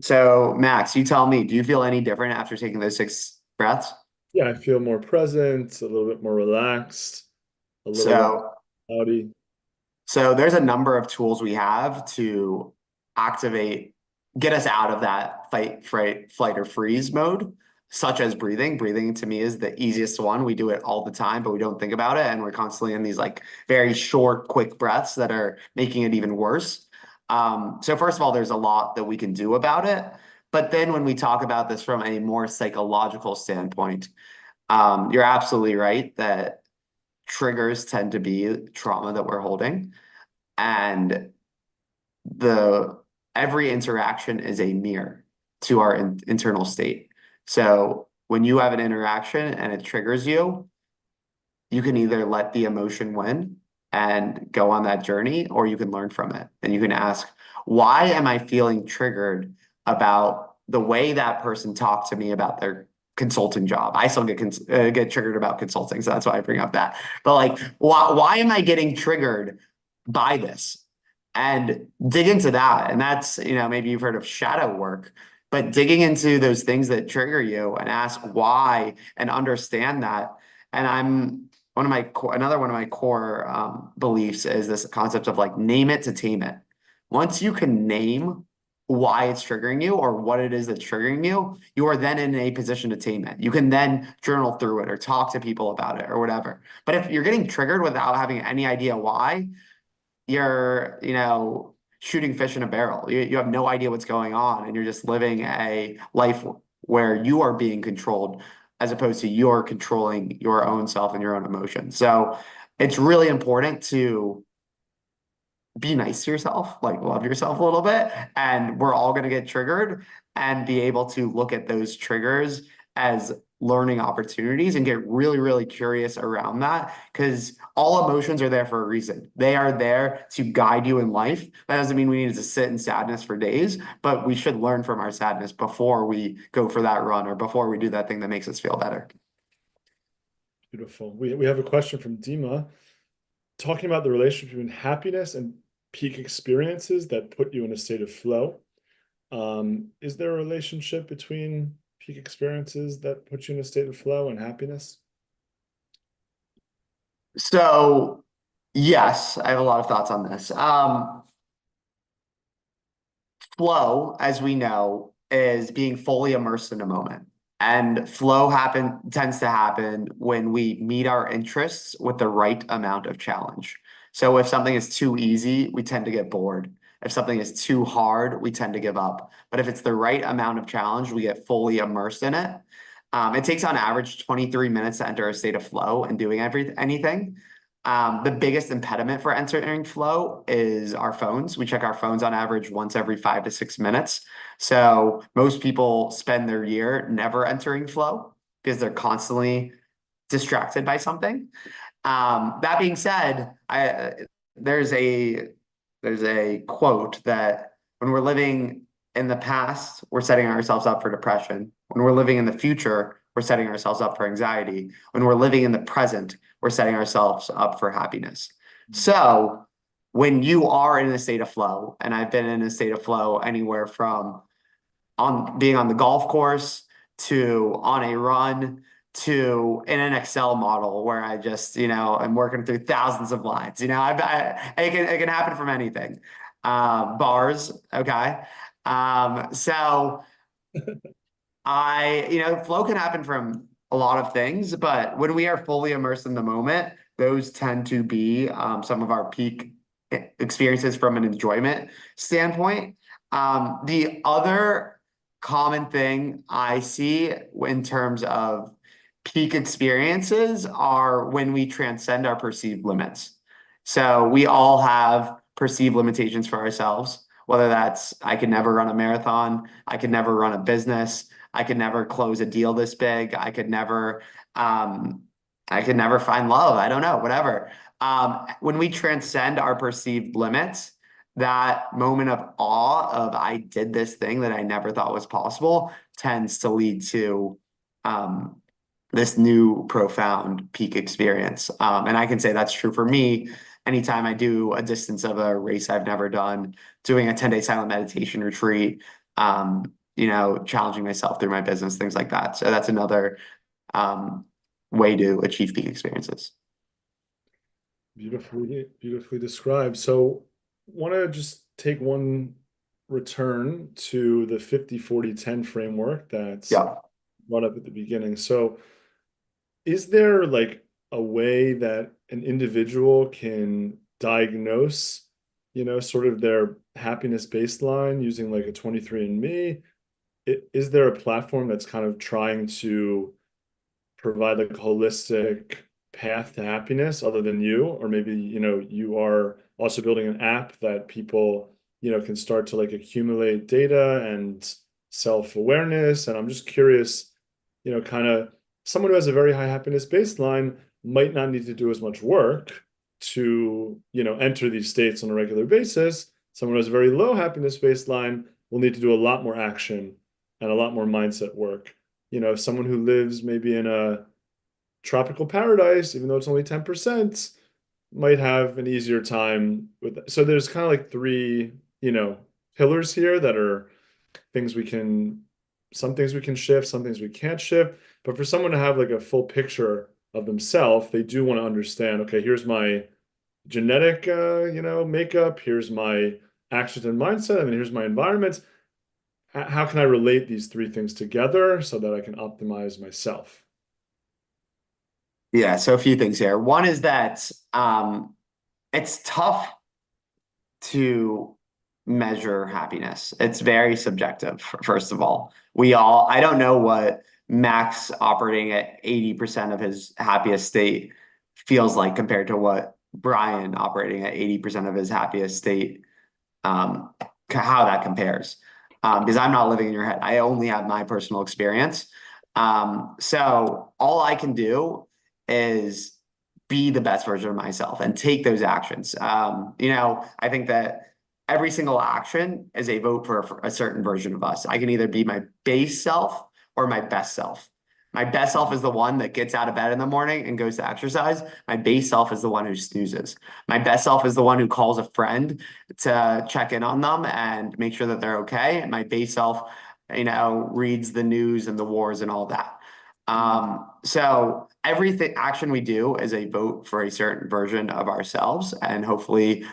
So, Max, you tell me, do you feel any different after taking those six breaths? Yeah, I feel more present, a little bit more relaxed, a little less So, cloudy. so there's a number of tools we have to activate, get us out of that fight, fright, flight, or freeze mode, such as breathing. Breathing to me is the easiest one. We do it all the time, but we don't think about it. And we're constantly in these like very short, quick breaths that are making it even worse. So first of all, there's a lot that we can do about it. But then when we talk about this from a more psychological standpoint, you're absolutely right that triggers tend to be trauma that we're holding. And the every interaction is a mirror to our internal state. So when you have an interaction and it triggers you, you can either let the emotion win and go on that journey, or you can learn from it. And you can ask, why am I feeling triggered about the way that person talked to me about their consulting job? I still get triggered about consulting, so that's why I bring up that. But like, why am I getting triggered by this? And dig into that. And that's, maybe you've heard of shadow work, but digging into those things that trigger you and ask why and understand that. And another one of my core beliefs is this concept of like name it to tame it. Once you can name why it's triggering you or what it is that's triggering you, you are then in a position to tame it. You can then journal through it or talk to people about it or whatever. But if you're getting triggered without having any idea why, you're, shooting fish in a barrel. You have no idea what's going on, and you're just living a life where you are being controlled as opposed to you're controlling your own self and your own emotions. So it's really important to be nice to yourself, like love yourself a little bit. And we're all going to get triggered and be able to look at those triggers as learning opportunities and get really, really curious around that because all emotions are there for a reason. They are there to guide you in life. That doesn't mean we need to sit in sadness for days, but we should learn from our sadness before we go for that run or before we do that thing that makes us feel better. Beautiful. We have a question from Dima talking about the relationship between happiness and peak experiences that put you in a state of flow. Is there a relationship between peak experiences that put you in a state of flow and happiness? So, yes, I have a lot of thoughts on this. Flow, as we know, is being fully immersed in a moment. And flow tends to happen when we meet our interests with the right amount of challenge. So if something is too easy, we tend to get bored. If something is too hard, we tend to give up. But if it's the right amount of challenge, we get fully immersed in it. It takes on average 23 minutes to enter a state of flow and doing anything. The biggest impediment for entering flow is our phones. We check our phones on average once every 5 to 6 minutes. So most people spend their year never entering flow because they're constantly distracted by something. That being said, there's a quote that when we're living in the past, we're setting ourselves up for depression. When we're living in the future, we're setting ourselves up for anxiety. When we're living in the present, we're setting ourselves up for happiness. So when you are in a state of flow, and I've been in a state of flow anywhere from on being on the golf course to on a run to in an Excel model where I just, I'm working through thousands of lines. It can happen from anything. Bars, okay. So flow can happen from a lot of things, but when we are fully immersed in the moment, those tend to be some of our peak experiences from an enjoyment standpoint. The other common thing I see in terms of peak experiences are when we transcend our perceived limits. So we all have perceived limitations for ourselves, whether that's I could never run a marathon, I could never run a business, I could never close a deal this big. Um, I could never find love. I don't know, whatever. When we transcend our perceived limits, that moment of awe of I did this thing that I never thought was possible tends to lead to um, this new profound peak experience. And I can say that's true for me. Anytime I do a distance of a race I've never done, doing a 10-day silent meditation retreat, challenging myself through my business, things like that. So that's another um, way to achieve peak experiences. Beautifully described. So, want to just take one return to the 50-40-10 framework that's Yeah. brought up at the beginning. So, is there like a way that an individual can diagnose, sort of their happiness baseline using like a 23andMe? Is there a platform that's kind of trying to provide like a holistic path to happiness other than you? Or maybe, you are also building an app that people, can start to like accumulate data and self-awareness. And I'm just curious, kind of someone who has a very high happiness baseline might not need to do as much work to, enter these states on a regular basis. Someone who has a very low happiness baseline will need to do a lot more action and a lot more mindset work. Someone who lives maybe in a tropical paradise, even though it's only 10%, might have an easier time with that. So there's kind of like three, pillars here that are things we can, some things we can shift, some things we can't shift. But for someone to have like a full picture of themselves, they do want to understand, okay, here's my genetic, makeup, here's my actions and mindset, and then here's my environment. How can I relate these three things together so that I can optimize myself? Yeah. So a few things here. One is that it's tough to measure happiness. It's very subjective, first of all. I don't know what Max operating at 80% of his happiest state feels like compared to what Brian operating at 80% of his happiest state, um, how that compares. Because I'm not living in your head. I only have my personal experience. So all I can do is be the best version of myself and take those actions. I think that every single action is a vote for a certain version of us. I can either be my base self or my best self. My best self is the one that gets out of bed in the morning and goes to exercise. My base self is the one who snoozes. My best self is the one who calls a friend to check in on them and make sure that they're okay. And my base self, reads the news and the wars and all that. So everything action we do is a vote for a certain version of ourselves, and hopefully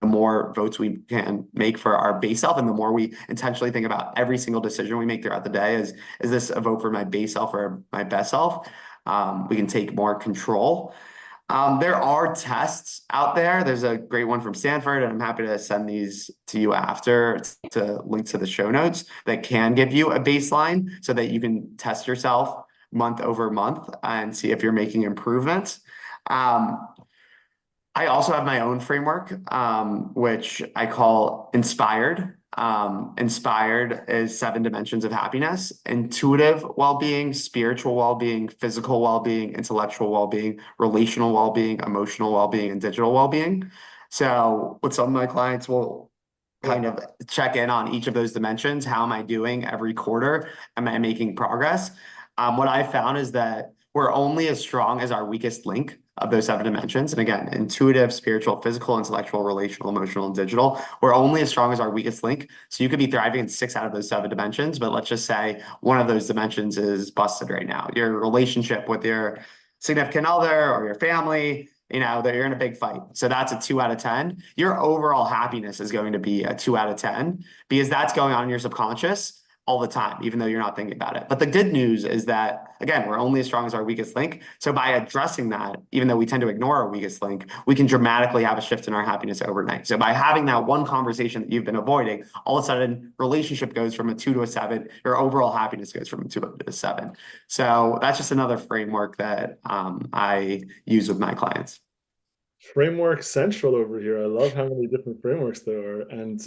the more votes we can make for our base self and the more we intentionally think about every single decision we make throughout the day is this a vote for my base self or my best self? We can take more control. There are tests out there. There's a great one from Stanford, and I'm happy to send these to you after to link to the show notes that can give you a baseline so that you can test yourself month over month and see if you're making improvements. Um, I also have my own framework, which I call Inspired. Inspired is 7 dimensions of happiness: intuitive well-being, spiritual well-being, physical well-being, intellectual well-being, relational well-being, emotional well-being, and digital well-being. So with some of my clients will Yeah. kind of check in on each of those dimensions. How am I doing every quarter? Am I making progress? What I found is that we're only as strong as our weakest link. of those seven dimensions. And again, intuitive, spiritual, physical, intellectual, relational, emotional, and digital. We're only as strong as our weakest link. So you could be thriving in six out of those seven dimensions, but let's just say one of those dimensions is busted right now. Your relationship with your significant other or your family, that you're in a big fight. So that's a 2 out of 10. Your overall happiness is going to be a 2 out of 10 because that's going on in your subconscious all the time, even though you're not thinking about it. But the good news is that, again, we're only as strong as our weakest link. So by addressing that, even though we tend to ignore our weakest link, we can dramatically have a shift in our happiness overnight. So by having that one conversation that you've been avoiding, all of a sudden relationship goes from a 2 to a 7, your overall happiness goes from a 2 to a 7. So that's just another framework that I use with my clients. Framework central over here. I love how many different frameworks there are. And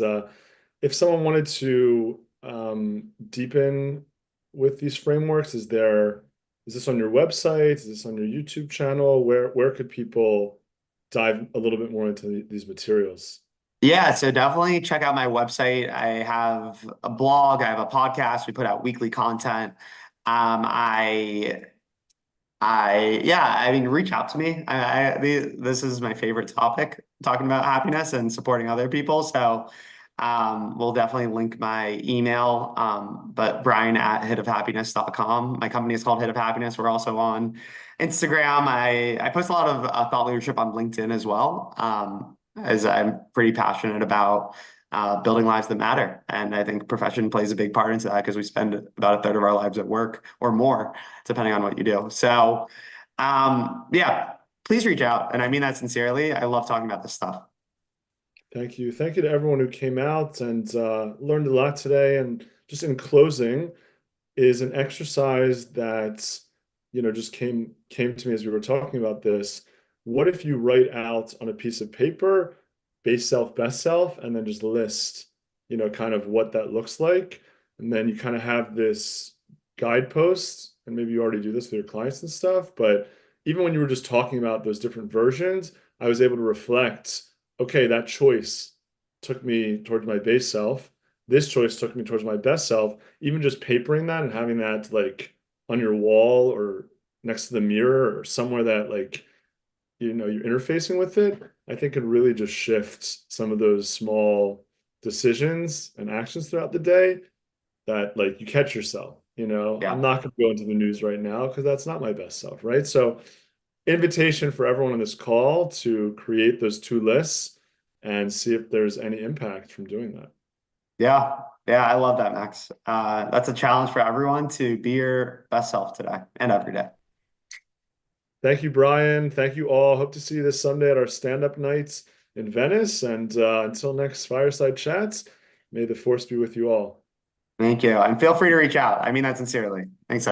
if someone wanted to deepen with these frameworks, is this on your website? Is this on your YouTube channel? Where could people dive a little bit more into these materials? Yeah, so definitely check out my website. I have a blog, I have a podcast. We put out weekly content. Um, I yeah, I mean, reach out to me. This is my favorite topic, talking about happiness and supporting other people. So, we'll definitely link my email, but Brian at hitofhappiness.com. My company is called Hit of Happiness. We're also on Instagram. I post a lot of thought leadership on LinkedIn as well, as I'm pretty passionate about building lives that matter. And I think profession plays a big part into that because we spend about a third of our lives at work or more, depending on what you do. So, yeah, please reach out. And I mean that sincerely. I love talking about this stuff. Thank you. Thank you to everyone who came out and learned a lot today. And just in closing, is an exercise that, just came to me as we were talking about this. What if you write out on a piece of paper, base self, best self, and then just list, kind of what that looks like. And then you kind of have this guidepost, and maybe you already do this with your clients and stuff, but even when you were just talking about those different versions, I was able to reflect, okay, that choice took me towards my base self. This choice took me towards my best self. Even just papering that and having that like on your wall or next to the mirror or somewhere that like you're interfacing with it, I think could really just shift some of those small decisions and actions throughout the day that like you catch yourself. I'm Yeah. not going to go into the news right now because that's not my best self, right? So invitation for everyone on this call to create those two lists and see if there's any impact from doing that. Yeah. Yeah. I love that, Max. That's a challenge for everyone to be your best self today and every day. Thank you, Brian. Thank you all. Hope to see you this Sunday at our stand-up nights in Venice. And until next Fireside Chats, may the force be with you all. Thank you. And feel free to reach out. I mean that sincerely. Thanks.